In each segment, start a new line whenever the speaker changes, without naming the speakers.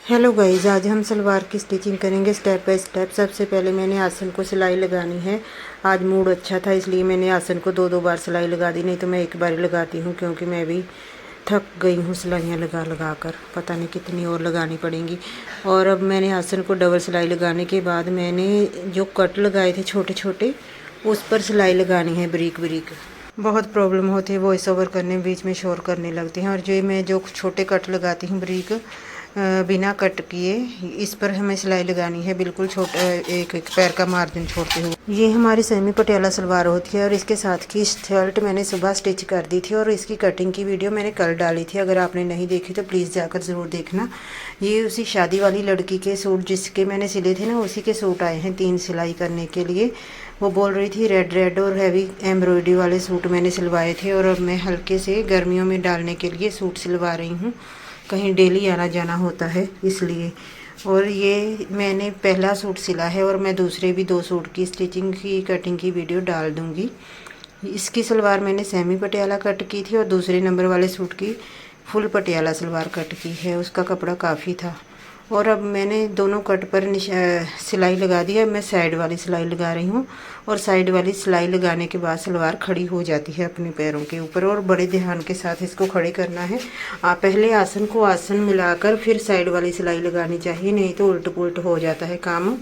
Hello guys, आज हम सलवार की स्टिचिंग करेंगे स्टेप बाय स्टेप। सबसे पहले मैंने आसन को सिलाई लगानी है। आज मूड अच्छा था इसलिए मैंने आसन को दो बार सिलाई लगा दी, नहीं तो मैं एक बार ही लगाती हूँ क्योंकि मैं भी थक गई हूँ सिलाइयाँ लगा लगा कर। पता नहीं कितनी और लगानी पड़ेंगी। और अब मैंने आसन को डबल सिलाई लगाने के बाद मैंने जो कट लगाए थे छोटे छोटे, उस पर सिलाई लगानी है बारीक बारीक। बहुत प्रॉब्लम होती है वॉइस ओवर करने में, बीच में शोर करने लगते हैं। और जो छोटे कट लगाती हूँ बारीक बिना कट किए, इस पर हमें सिलाई लगानी है बिल्कुल छोटा, एक एक पैर का मार्जिन छोड़ते हुए। ये हमारी सेमी पटियाला सलवार होती है और इसके साथ की शर्ट मैंने सुबह स्टिच कर दी थी और इसकी कटिंग की वीडियो मैंने कल डाली थी। अगर आपने नहीं देखी तो प्लीज़ जाकर ज़रूर देखना। ये उसी शादी वाली लड़की के सूट जिसके मैंने सिले थे ना, उसी के सूट आए हैं 3 सिलाई करने के लिए। वो बोल रही थी रेड रेड और हैवी एम्ब्रॉयडरी वाले सूट मैंने सिलवाए थे और अब मैं हल्के से गर्मियों में डालने के लिए सूट सिलवा रही हूँ। कहीं डेली आना जाना होता है इसलिए। और ये मैंने पहला सूट सिला है और मैं दूसरे भी 2 सूट की स्टिचिंग की कटिंग की वीडियो डाल दूँगी। इसकी सलवार मैंने सेमी पटियाला कट की थी और दूसरे नंबर वाले सूट की फुल पटियाला सलवार कट की है। उसका कपड़ा काफ़ी था। और अब मैंने दोनों कट पर सिलाई लगा दी है। मैं साइड वाली सिलाई लगा रही हूँ और साइड वाली सिलाई लगाने के बाद सलवार खड़ी हो जाती है अपने पैरों के ऊपर। और बड़े ध्यान के साथ इसको खड़े करना है। आप पहले आसन को आसन मिलाकर फिर साइड वाली सिलाई लगानी चाहिए, नहीं तो उल्ट पुल्ट हो जाता है काम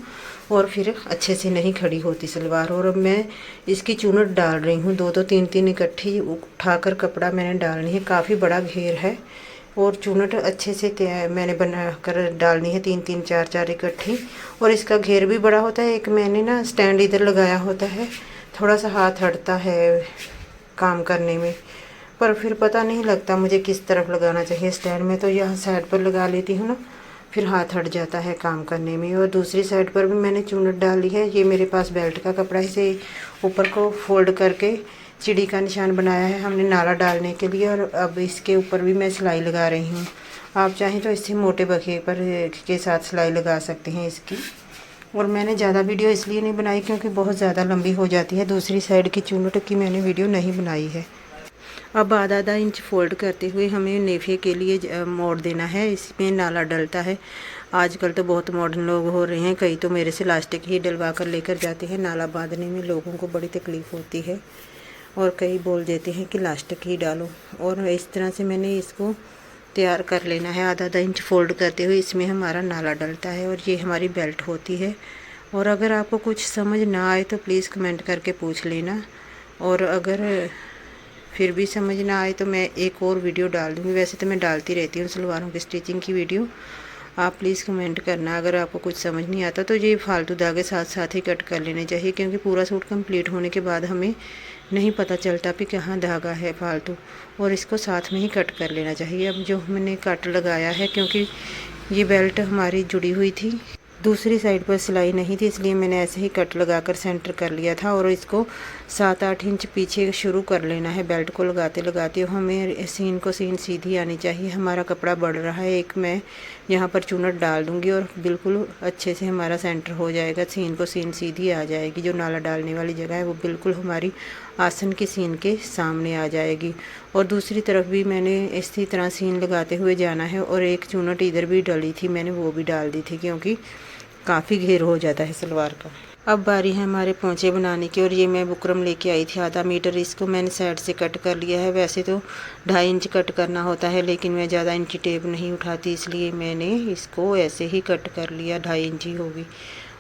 और फिर अच्छे से नहीं खड़ी होती सलवार। और अब मैं इसकी चुनट डाल रही हूँ, 2 3 इकट्ठी उठाकर कपड़ा मैंने डालनी है। काफ़ी बड़ा घेर है और चुनट अच्छे से मैंने बना कर डालनी है, 3 4 4 इकट्ठी। और इसका घेर भी बड़ा होता है। एक मैंने ना स्टैंड इधर लगाया होता है, थोड़ा सा हाथ हटता है काम करने में, पर फिर पता नहीं लगता मुझे किस तरफ लगाना चाहिए स्टैंड में। तो यहाँ साइड पर लगा लेती हूँ ना, फिर हाथ हट जाता है काम करने में। और दूसरी साइड पर भी मैंने चुनट डाली है। ये मेरे पास बेल्ट का कपड़ा है, इसे ऊपर को फोल्ड करके चिड़ी का निशान बनाया है हमने नाला डालने के लिए। और अब इसके ऊपर भी मैं सिलाई लगा रही हूँ। आप चाहें तो इससे मोटे बखे पर के साथ सिलाई लगा सकते हैं इसकी। और मैंने ज़्यादा वीडियो इसलिए नहीं बनाई क्योंकि बहुत ज़्यादा लंबी हो जाती है। दूसरी साइड की चुनट की मैंने वीडियो नहीं बनाई है। अब आधा इंच फोल्ड करते हुए हमें नेफे के लिए मोड़ देना है। इसमें नाला डलता है। आजकल तो बहुत मॉडर्न लोग हो रहे हैं, कई तो मेरे से इलास्टिक ही डलवा कर लेकर जाते हैं। नाला बांधने में लोगों को बड़ी तकलीफ़ होती है और कई बोल देते हैं कि इलास्टिक ही डालो। और इस तरह से मैंने इसको तैयार कर लेना है। आधा इंच फोल्ड करते हुए इसमें हमारा नाला डलता है और ये हमारी बेल्ट होती है। और अगर आपको कुछ समझ ना आए तो प्लीज़ कमेंट करके पूछ लेना। और अगर फिर भी समझ ना आए तो मैं एक और वीडियो डाल दूँगी। वैसे तो मैं डालती रहती हूँ सलवारों की स्टिचिंग की वीडियो। आप प्लीज़ कमेंट करना अगर आपको कुछ समझ नहीं आता। तो ये फालतू धागे साथ साथ ही कट कर लेने चाहिए क्योंकि पूरा सूट कंप्लीट होने के बाद हमें नहीं पता चलता कि कहाँ धागा है फालतू, और इसको साथ में ही कट कर लेना चाहिए। अब जो हमने कट लगाया है, क्योंकि ये बेल्ट हमारी जुड़ी हुई थी, दूसरी साइड पर सिलाई नहीं थी, इसलिए मैंने ऐसे ही कट लगाकर सेंटर कर लिया था। और इसको 7 8 इंच पीछे शुरू कर लेना है। बेल्ट को लगाते लगाते हमें सीन को सीन सीधी आनी चाहिए। हमारा कपड़ा बढ़ रहा है, एक मैं यहाँ पर चुनट डाल दूँगी और बिल्कुल अच्छे से हमारा सेंटर हो जाएगा। सीन को सीन सीधी आ जाएगी। जो नाला डालने वाली जगह है वो बिल्कुल हमारी आसन की सीन के सामने आ जाएगी। और दूसरी तरफ भी मैंने इसी तरह सीन लगाते हुए जाना है। और एक चुनट इधर भी डली थी, मैंने वो भी डाल दी थी क्योंकि काफ़ी घेर हो जाता है सलवार का। अब बारी है हमारे पोंचे बनाने की। और ये मैं बुकरम लेके आई थी आधा मीटर। इसको मैंने साइड से कट कर लिया है। वैसे तो 2.5 इंच कट करना होता है, लेकिन मैं ज़्यादा इंची टेप नहीं उठाती, इसलिए मैंने इसको ऐसे ही कट कर लिया। 2.5 इंच ही होगी।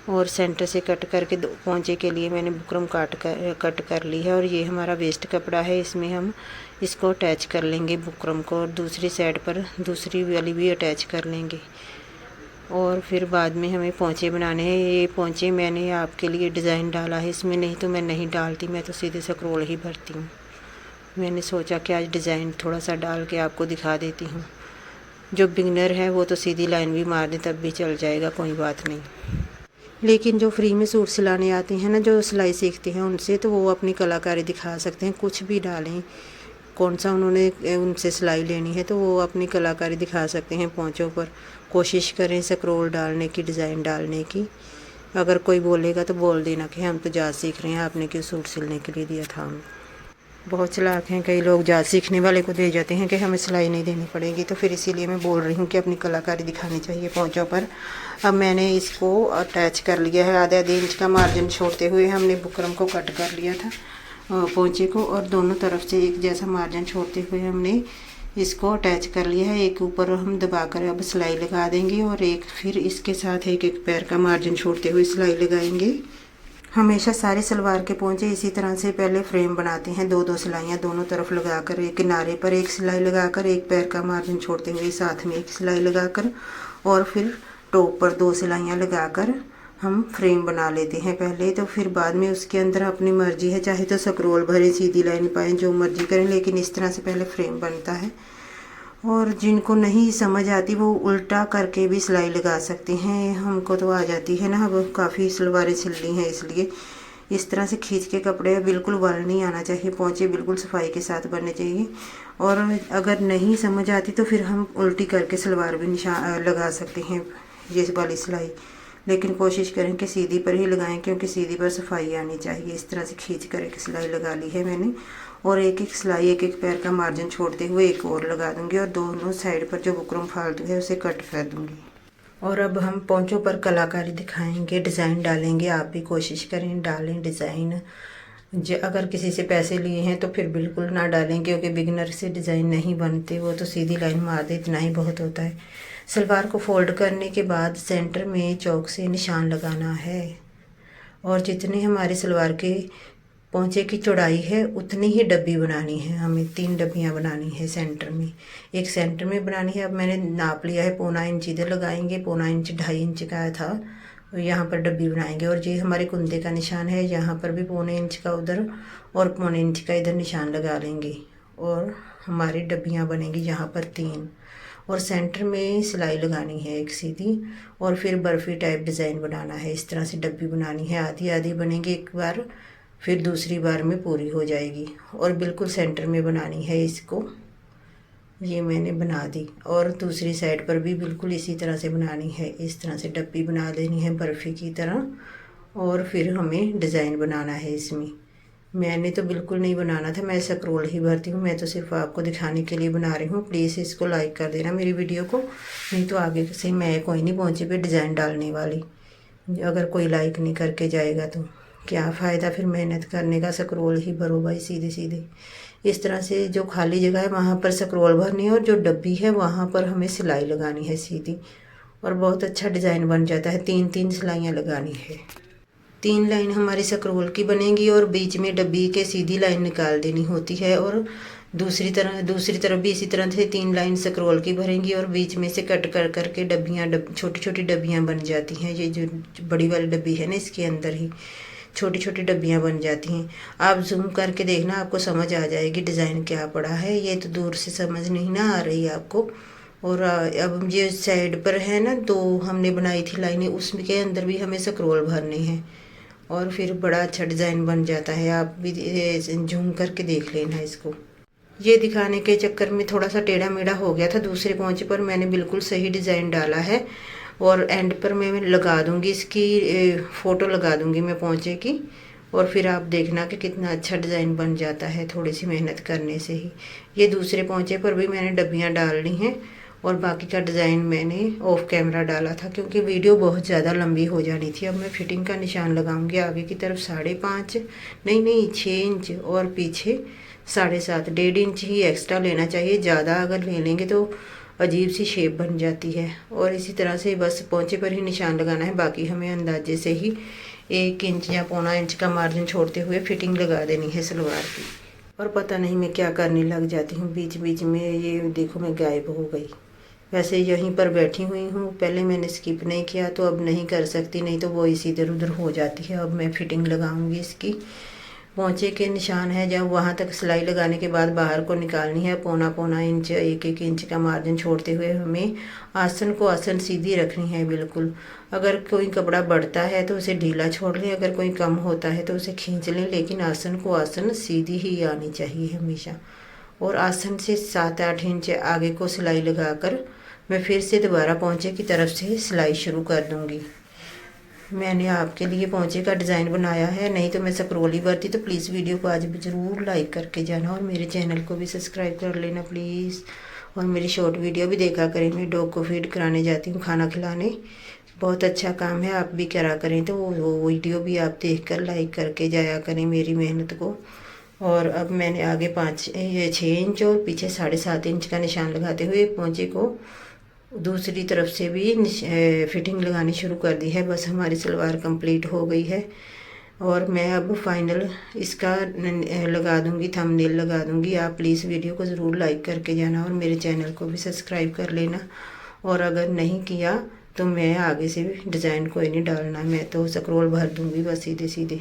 और सेंटर से कट करके पोंचे के लिए मैंने बुकरम कट कर ली है। और ये हमारा वेस्ट कपड़ा है, इसमें हम इसको अटैच कर लेंगे बुकरम को। और दूसरी साइड पर दूसरी वाली भी अटैच कर लेंगे। और फिर बाद में हमें पोंचे बनाने हैं। ये पोंचे मैंने आपके लिए डिज़ाइन डाला है इसमें, नहीं तो मैं नहीं डालती, मैं तो सीधे स्क्रोल ही भरती हूँ। मैंने सोचा कि आज डिज़ाइन थोड़ा सा डाल के आपको दिखा देती हूँ। जो बिगनर है वो तो सीधी लाइन भी मार दे तब भी चल जाएगा, कोई बात नहीं। लेकिन जो फ्री में सूट सिलाने आते हैं ना, जो सिलाई सीखते हैं उनसे, तो वो अपनी कलाकारी दिखा सकते हैं। कुछ भी डालें, कौन सा उन्होंने उनसे सिलाई लेनी है तो वो अपनी कलाकारी दिखा सकते हैं पोंचों पर। कोशिश करें स्क्रोल डालने की, डिज़ाइन डालने की। अगर कोई बोलेगा तो बोल देना कि हम तो जाच सीख रहे हैं, आपने क्यों सूट सिलने के लिए दिया था हमें। बहुत चालाक हैं कई लोग, जाच सीखने वाले को दे जाते हैं कि हमें सिलाई नहीं देनी पड़ेगी, तो फिर इसीलिए मैं बोल रही हूँ कि अपनी कलाकारी दिखानी चाहिए पोंचों पर। अब मैंने इसको अटैच कर लिया है, आधा आधे इंच का मार्जिन छोड़ते हुए हमने बुकरम को कट कर लिया था पोंचे को, और दोनों तरफ से एक जैसा मार्जिन छोड़ते हुए हमने इसको अटैच कर लिया है। एक ऊपर हम दबाकर अब सिलाई लगा देंगे और एक फिर इसके साथ एक एक पैर का मार्जिन छोड़ते हुए सिलाई लगाएंगे। हमेशा सारे सलवार के पोंचे इसी तरह से पहले फ्रेम बनाते हैं, दो दो सिलाइयाँ दोनों तरफ लगाकर, एक किनारे पर एक सिलाई लगाकर, एक पैर का मार्जिन छोड़ते हुए साथ में एक सिलाई लगाकर, और फिर टॉप पर दो सिलाइयाँ लगाकर हम फ्रेम बना लेते हैं पहले। तो फिर बाद में उसके अंदर अपनी मर्जी है, चाहे तो स्क्रोल भरें, सीधी लाइन पाएँ, जो मर्जी करें, लेकिन इस तरह से पहले फ्रेम बनता है। और जिनको नहीं समझ आती वो उल्टा करके भी सिलाई लगा सकते हैं, हमको तो आ जाती है ना, अब काफ़ी सलवारें सिल ली हैं, इसलिए इस तरह से खींच के कपड़े बिल्कुल वल नहीं आना चाहिए, पोंचे बिल्कुल सफाई के साथ बनने चाहिए। और अगर नहीं समझ आती तो फिर हम उल्टी करके सलवार भी निशान लगा सकते हैं ये वाली सिलाई, लेकिन कोशिश करें कि सीधी पर ही लगाएं, क्योंकि सीधी पर सफाई आनी चाहिए। इस तरह से खींच कर एक सिलाई लगा ली है मैंने, और एक एक सिलाई एक एक पैर का मार्जिन छोड़ते हुए एक और लगा दूंगी, और दोनों साइड पर जो बुकरम फालतू है उसे कट कर दूंगी। और अब हम पोंचों पर कलाकारी दिखाएंगे, डिज़ाइन डालेंगे। आप भी कोशिश करें, डालें डिज़ाइन। अगर किसी से पैसे लिए हैं तो फिर बिल्कुल ना डालें, क्योंकि बिगिनर से डिज़ाइन नहीं बनते, वो तो सीधी लाइन मार दे, इतना ही बहुत होता है। सलवार को फोल्ड करने के बाद सेंटर में चौक से निशान लगाना है, और जितने हमारे सलवार के पोंचे की चौड़ाई है उतनी ही डब्बी बनानी है। हमें 3 डब्बियाँ बनानी है सेंटर में, एक सेंटर में बनानी है। अब मैंने नाप लिया है, 1.25 इंच इधर लगाएंगे, 1.25 इंच 2.5 इंच का था, यहाँ पर डब्बी बनाएंगे। और ये हमारे कुंदे का निशान है, यहाँ पर भी 1.25 इंच का उधर और 1.25 इंच का इधर निशान लगा लेंगे, और हमारी डब्बियाँ बनेंगी यहाँ पर 3। और सेंटर में सिलाई लगानी है एक सीधी, और फिर बर्फ़ी टाइप डिज़ाइन बनाना है। इस तरह से डब्बी बनानी है, आधी आधी बनेगी एक बार, फिर दूसरी बार में पूरी हो जाएगी, और बिल्कुल सेंटर में बनानी है इसको। ये मैंने बना दी, और दूसरी साइड पर भी बिल्कुल इसी तरह से बनानी है। इस तरह से डब्बी बना देनी है बर्फ़ी की तरह, और फिर हमें डिज़ाइन बनाना है इसमें। मैंने तो बिल्कुल नहीं बनाना था, मैं स्क्रोल ही भरती हूँ, मैं तो सिर्फ आपको दिखाने के लिए बना रही हूँ। प्लीज़ इसको लाइक कर देना मेरी वीडियो को, नहीं तो आगे से मैं कोई नहीं पोंचे पे डिज़ाइन डालने वाली। अगर कोई लाइक नहीं करके जाएगा तो क्या फ़ायदा फिर मेहनत करने का। स्क्रोल ही भरो भाई, सीधे सीधे। इस तरह से जो खाली जगह है वहाँ पर स्क्रोल भरनी है, और जो डब्बी है वहाँ पर हमें सिलाई लगानी है सीधी, और बहुत अच्छा डिज़ाइन बन जाता है। 3-3 सिलाइयाँ लगानी है। 3 लाइन हमारी स्क्रोल की बनेगी, और बीच में डब्बी के सीधी लाइन निकाल देनी होती है, और दूसरी तरफ भी इसी तरह से 3 लाइन स्क्रोल की भरेंगी, और बीच में से कट कर करके डब्बियाँ छोटी छोटी डब्बियाँ बन जाती हैं। ये जो बड़ी वाली डब्बी है ना, इसके अंदर ही छोटी छोटी डब्बियाँ बन जाती हैं। आप जूम करके देखना, आपको समझ आ जाएगी डिज़ाइन क्या पड़ा है। ये तो दूर से समझ नहीं ना आ रही आपको। और अब ये साइड पर है ना, 2 हमने बनाई थी लाइनें, उसके अंदर भी हमें स्क्रोल भरने हैं, और फिर बड़ा अच्छा डिज़ाइन बन जाता है। आप भी जूम करके देख लेना इसको। ये दिखाने के चक्कर में थोड़ा सा टेढ़ा मेढ़ा हो गया था, दूसरे पोंचे पर मैंने बिल्कुल सही डिज़ाइन डाला है। और एंड पर मैं लगा दूंगी इसकी फ़ोटो लगा दूंगी मैं पोंचे की, और फिर आप देखना कि कितना अच्छा डिज़ाइन बन जाता है थोड़ी सी मेहनत करने से ही। ये दूसरे पोंचे पर भी मैंने डब्बियाँ डाल ली हैं, और बाकी का डिज़ाइन मैंने ऑफ कैमरा डाला था, क्योंकि वीडियो बहुत ज़्यादा लंबी हो जानी थी। अब मैं फिटिंग का निशान लगाऊंगी आगे की तरफ 5.5 नहीं 6 इंच, और पीछे 7.5 1.5 इंच ही एक्स्ट्रा लेना चाहिए। ज़्यादा अगर ले लेंगे तो अजीब सी शेप बन जाती है। और इसी तरह से बस पोंचे पर ही निशान लगाना है, बाकी हमें अंदाजे से ही 1 इंच या 1.25 इंच का मार्जिन छोड़ते हुए फिटिंग लगा देनी है सलवार की। और पता नहीं मैं क्या करने लग जाती हूँ बीच बीच में, ये देखो मैं गायब हो गई। वैसे यहीं पर बैठी हुई हूँ, पहले मैंने स्किप नहीं किया तो अब नहीं कर सकती, नहीं तो वो इसी इधर उधर हो जाती है। अब मैं फिटिंग लगाऊंगी इसकी। पोंचे के निशान है जब वहाँ तक सिलाई लगाने के बाद बाहर को निकालनी है 1.25 इंच 1-1 इंच का मार्जिन छोड़ते हुए हमें आसन सीधी रखनी है बिल्कुल। अगर कोई कपड़ा बढ़ता है तो उसे ढीला छोड़ लें, अगर कोई कम होता है तो उसे खींच लें, लेकिन आसन सीधी ही आनी चाहिए हमेशा। और आसन से 7-8 इंच आगे को सिलाई लगाकर मैं फिर से दोबारा पोंचे की तरफ से सिलाई शुरू कर दूंगी। मैंने आपके लिए पोंचे का डिज़ाइन बनाया है, नहीं तो मैं स्क्रॉल ही करती। तो प्लीज़ वीडियो को आज भी ज़रूर लाइक करके जाना और मेरे चैनल को भी सब्सक्राइब कर लेना प्लीज़। और मेरी शॉर्ट वीडियो भी देखा करें। मैं डॉग को फीड कराने जाती हूँ, खाना खिलाने। बहुत अच्छा काम है, आप भी करा करें। तो वो वीडियो भी आप देखकर लाइक करके जाया करें मेरी मेहनत को। और अब मैंने आगे 6 इंच और पीछे 7.5 इंच का निशान लगाते हुए पोंचे को दूसरी तरफ से भी फिटिंग लगानी शुरू कर दी है। बस हमारी सलवार कंप्लीट हो गई है और मैं अब फाइनल इसका लगा दूंगी, थंबनेल लगा दूंगी। आप प्लीज़ वीडियो को ज़रूर लाइक करके जाना और मेरे चैनल को भी सब्सक्राइब कर लेना। और अगर नहीं किया तो मैं आगे से भी डिज़ाइन कोई नहीं डालना, मैं तो स्क्रॉल भर दूंगी बस सीधे सीधे।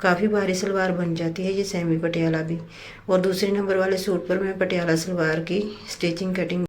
काफ़ी भारी सलवार बन जाती है ये सेमी पटियाला भी। और दूसरे नंबर वाले सूट पर मैं पटियाला सलवार की स्टिचिंग कटिंग